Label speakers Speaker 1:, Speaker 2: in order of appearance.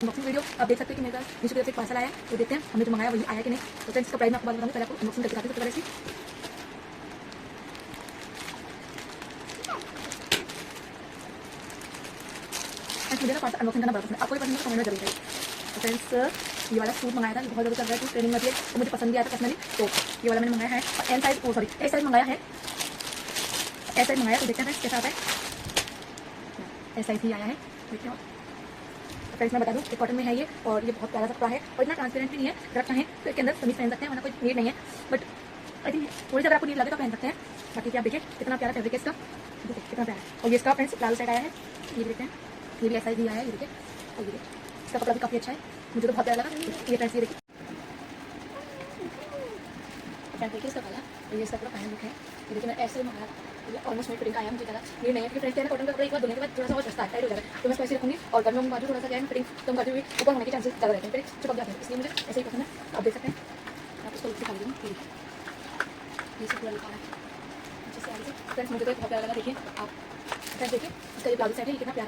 Speaker 1: Unboxing video आप देख सकते हैं कि मेरे पास मीशो की तरफ से एक पार्सल आया है, तो देखते हैं हमने जो मंगाया वही आया कि नहीं। तो फ्रेंड्स इसका प्राइस मैं आपको बात बताऊंगी, पहले आपको अनबॉक्सिंग करके दिखाती हूँ सबसे पहले इसकी। फ्रेंड्स मुझे ना पार्सल अनबॉक्सिंग करना बड़ा पसंद है, आपको भी पसंद है तो कमेंट में जरूर बताइए। तो फ्रेंड्स ये वाला सूट मंगाया था, ये बहुत ज़्यादा चल रहा है, तो ट्रेनिंग मटेरियल तो मुझे पसंद भी आया था पर्सनली, तो ये वाला मैंने मंगाया है। और एम साइज एस साइज मंगाया है, एस साइज मंगाया, तो देखते हैं फ्रेंड्स कैसा आता है। एस साइज ही आया है, देखते हैं। फ्रेंड्स मैं बता दूँ कि कॉटन में है ये, और ये बहुत प्यारा सा कपड़ा है और इतना ट्रांसपेरेंट भी नहीं है। अगर आप चाहें तो इसके अंदर कमीज पहन सकते हैं, वरना कोई नीड नहीं है, बट आई थिंक थोड़ी सी अगर आपको नीड लगे तो पहन सकते हैं। बाकी क्या आप देखिए कितना प्यारा फैब्रिक है इसका, देखिए कितना प्यारा है। और ये इसका फ्रेंड्स प्लाजो सेट आया है, ये देखते हैं, ये भी ऐसा ही आया है, ये देखिए। और ये देखिए इसका कपड़ा भी काफ़ी अच्छा है, मुझे तो बहुत प्यारा लगा। ये फ्रेंड्स ये देखिए, फ्रेंड्स देखिए इसका कलर, और ये इसका पूरा पैनल लुक है। ये देखिए मैं ऐसे मंगाया, ये ऑलमोस्ट मेरी फिटिंग का आया, मुझे ज़्यादा नीड नहीं है क्योंकि फ्रेंड्स कॉटन का कपड़ा एक बार धोने के बाद थोड़ा सा और सस्ता टाइट हो जाता है, तो मैं इसको ऐसे रखूँगी। और गर्मियों में बाजू थोड़ा सा क्या है फिटिंग कम करती हुई ऊपर होने के चांसेस ज़्यादा रहते हैं, फिर चिपक जाते हैं, इसलिए मुझे ऐसे ही पसंद है। आप देख सकते हैं, आप इसको दिखा दीजिए, ये सब पूरा लिखा है अच्छे से आगे से। फ्रेंड्स मुझे तो बहुत प्यारा लगा, देखिए आप फ्रेंड्स देखिए इसका ये प्लाजो सेट है, ये कितना प्यारा